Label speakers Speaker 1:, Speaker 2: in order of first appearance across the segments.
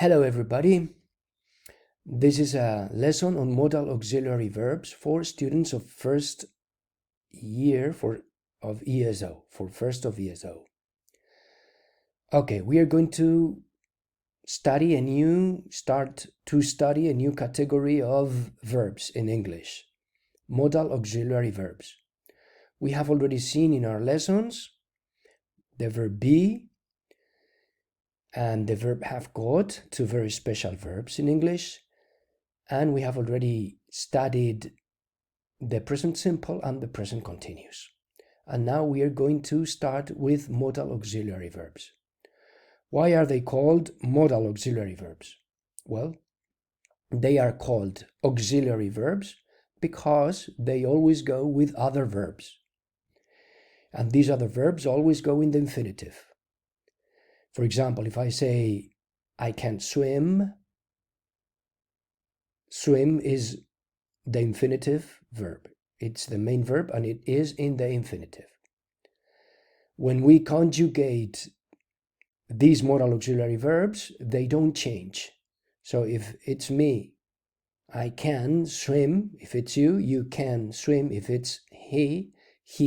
Speaker 1: Hello everybody, this is a lesson on modal auxiliary verbs for students of first year of ESO, for first of ESO. Okay, we are going to start to study a new category of verbs in English, modal auxiliary verbs. We have already seen in our lessons the verb be and the verb have got, two very special verbs in English. And we have already studied the present simple and the present continuous. And now we are going to start with modal auxiliary verbs. Why are they called modal auxiliary verbs? Well, they are called auxiliary verbs because they always go with other verbs. And these other verbs always go in the infinitive. For example, if I say, I can't swim, swim is the infinitive verb. It's the main verb and it is in the infinitive. When we conjugate these modal auxiliary verbs, they don't change. So if it's me, I can swim. If it's you, you can swim. If it's he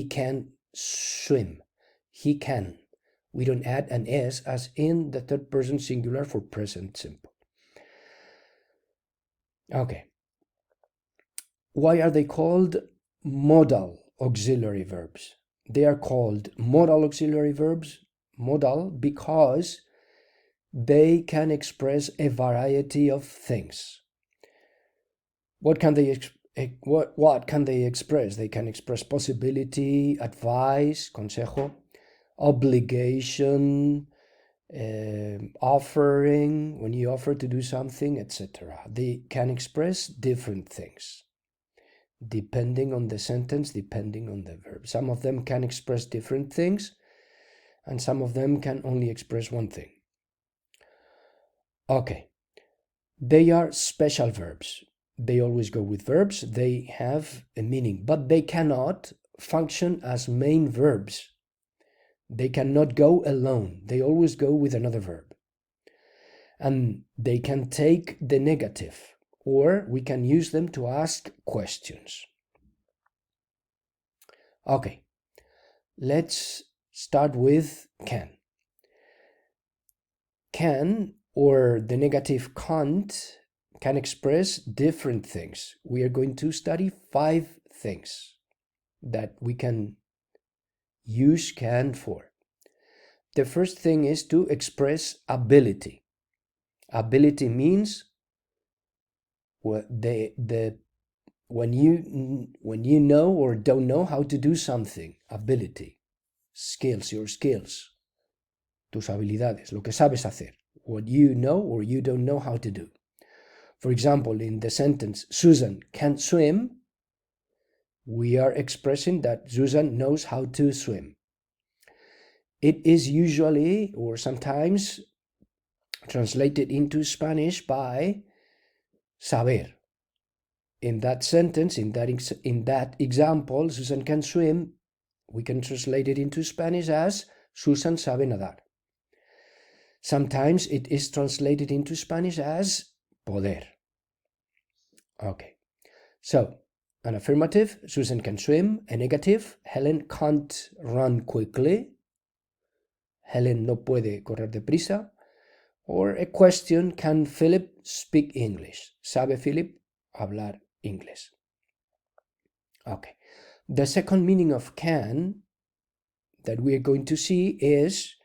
Speaker 1: can swim. He can. We don't add an S as in the third person singular for present simple. Okay. Why are they called modal auxiliary verbs? They are called modal auxiliary verbs, modal, because they can express a variety of things. What can they express? They can express possibility, advice, consejo, obligation, offering, when you offer to do something, etc. They can express different things depending on the sentence, depending on the verb. Some of them can express different things, and some of them can only express one thing. Okay, they are special verbs. They always go with verbs. They have a meaning, but they cannot function as main verbs. They cannot go alone. They always go with another verb. And they can take the negative, or we can use them to ask questions. Okay, let's start with can. Can, or the negative can't, can express different things. We are going to study 5 things that we can use can for. The first thing is to express ability. Ability means when you know or don't know how to do something. Ability, skills, your skills, tus habilidades, lo que sabes hacer, what you know or you don't know how to do. For example, in the sentence, Susan can't swim, we are expressing that Susan knows how to swim. It is usually or sometimes translated into Spanish by saber. In that sentence, in that example, Susan can swim, we can translate it into Spanish as Susan sabe nadar. Sometimes it is translated into Spanish as poder. Okay, so an affirmative, Susan can swim. A negative, Helen can't run quickly. Helen no puede correr deprisa. Or a question, can Philip speak English? ¿Sabe Philip hablar inglés? Okay. The second meaning of can that we are going to see is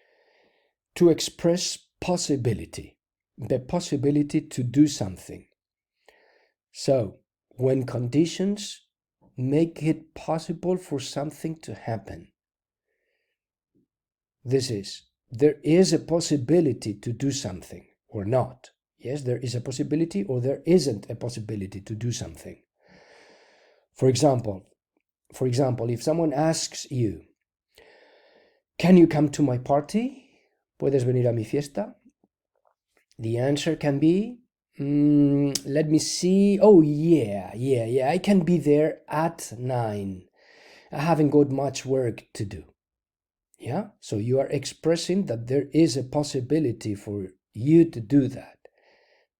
Speaker 1: to express possibility, the possibility to do something. So, when conditions make it possible for something to happen, there is a possibility to do something or not. Yes, there is a possibility or there isn't a possibility to do something. For example, if someone asks you, can you come to my party? ¿Puedes venir a mi fiesta? The answer can be, let me see. Oh, yeah, I can be there at 9. I haven't got much work to do. Yeah, so you are expressing that there is a possibility for you to do that.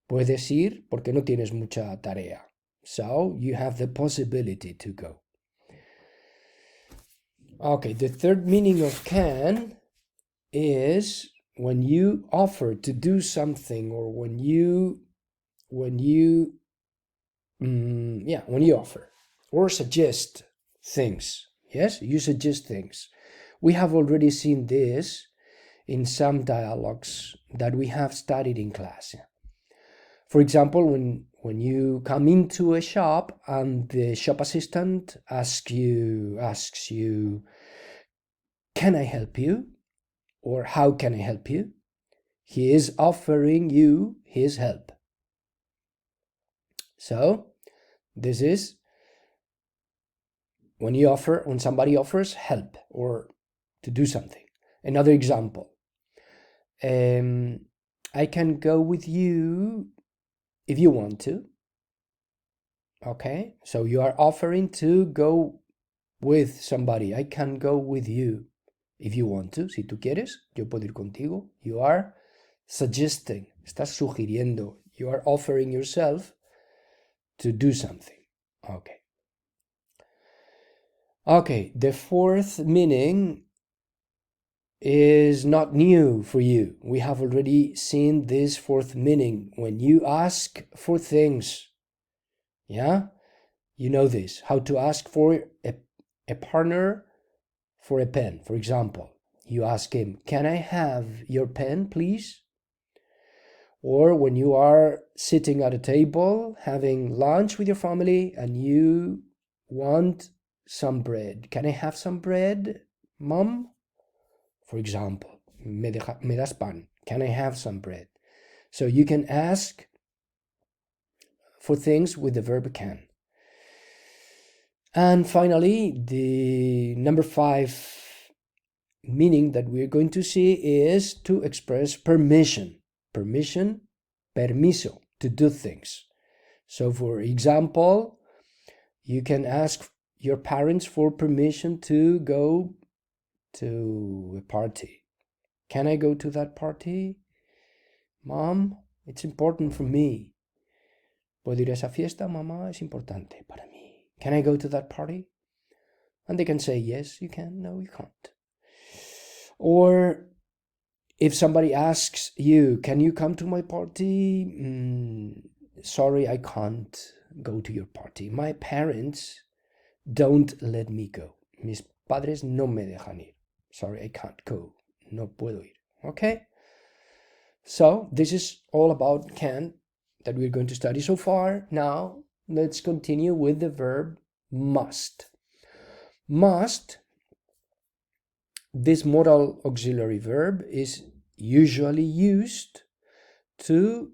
Speaker 1: Puedes ir porque no tienes mucha tarea. So you have the possibility to go. Okay, the third meaning of can is when you offer to do something, or when you offer or suggest things. Yes, you suggest things. We have already seen this in some dialogues that we have studied in class. For example, when you come into a shop and the shop assistant asks you, can I help you? Or how can I help you? He is offering you his help. So this is when somebody offers help or to do something. Another example. I can go with you if you want to. Okay, so you are offering to go with somebody. I can go with you if you want to. Si tú quieres, yo puedo ir contigo. You are suggesting, estás sugiriendo. You are offering yourself to do something. Okay. Okay, the fourth meaning is not new for you. We have already seen this fourth meaning. When you ask for things, yeah, you know this, how to ask for a partner for a pen. For example, you ask him, can I have your pen, please? Or when you are sitting at a table having lunch with your family and you want some bread. Can I have some bread, Mom? For example, me das pan. Can I have some bread? So you can ask for things with the verb can. And finally, the number 5 meaning that we're going to see is to express permission. Permission, permiso, to do things. So for example, you can ask your parents for permission to go to a party. Can I go to that party? Mom, it's important for me. ¿Puedo ir a esa fiesta, mamá? Es importante para mí. Can I go to that party? And they can say, yes, you can. No, you can't. Or if somebody asks you, can you come to my party? Sorry, I can't go to your party. My parents don't let me go. Mis padres no me dejan ir. Sorry, I can't go. No puedo ir. Okay? So this is all about can that we're going to study so far. Now let's continue with the verb must. Must, this modal auxiliary verb, is usually used to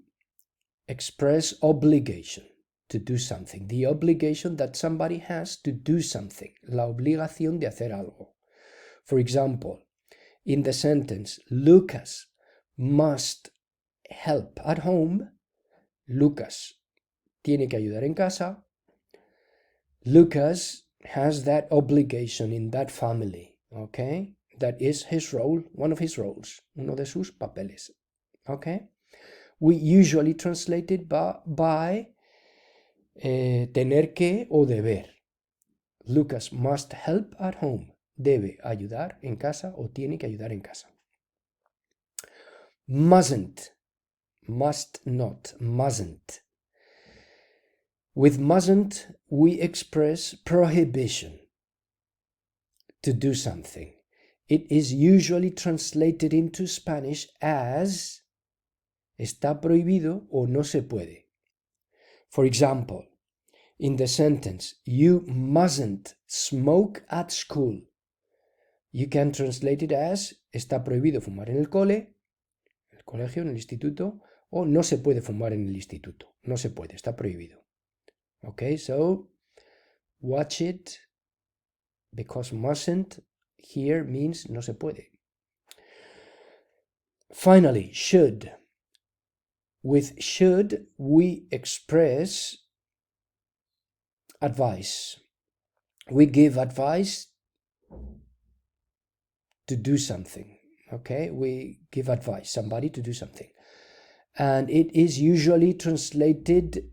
Speaker 1: express obligation, to do something. The obligation that somebody has to do something. La obligación de hacer algo. For example, in the sentence, Lucas must help at home. Lucas tiene que ayudar en casa. Lucas has that obligation in that family, okay? That is his role, one of his roles, uno de sus papeles, okay? We usually translate it by tener que o deber. Lucas must help at home. Debe ayudar en casa o tiene que ayudar en casa. Mustn't. Must not. Mustn't. With mustn't, we express prohibition to do something. It is usually translated into Spanish as está prohibido o no se puede. For example, in the sentence, you mustn't smoke at school. You can translate it as está prohibido fumar en el colegio, en el instituto, o no se puede fumar en el instituto. No se puede, está prohibido. Okay, so watch it, because mustn't here means no se puede. Finally, should. With should, we express advice. We give advice to do something. Okay, we give advice, somebody to do something. And it is usually translated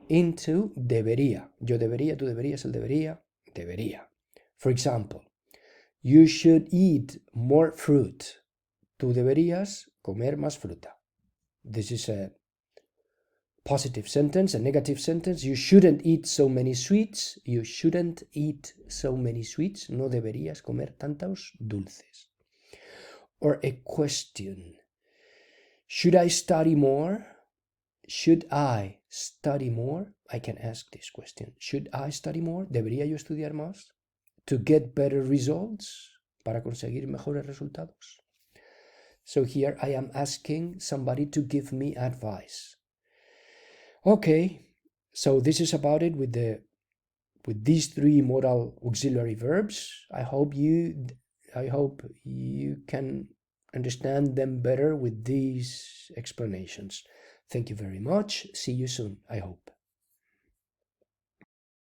Speaker 1: into debería. Yo debería, tú deberías, él debería, debería. For example, you should eat more fruit. Tú deberías comer más fruta. This is a positive sentence. A negative sentence, you shouldn't eat so many sweets. You shouldn't eat so many sweets. No deberías comer tantos dulces. Or a question. Should I study more? Should I study more? I can ask this question. Should I study more? ¿Debería yo estudiar más? To get better results? Para conseguir mejores resultados? So here I am asking somebody to give me advice. Okay, so this is about it with these three modal auxiliary verbs. I hope you can understand them better with these explanations. Thank you very much. See you soon, I hope.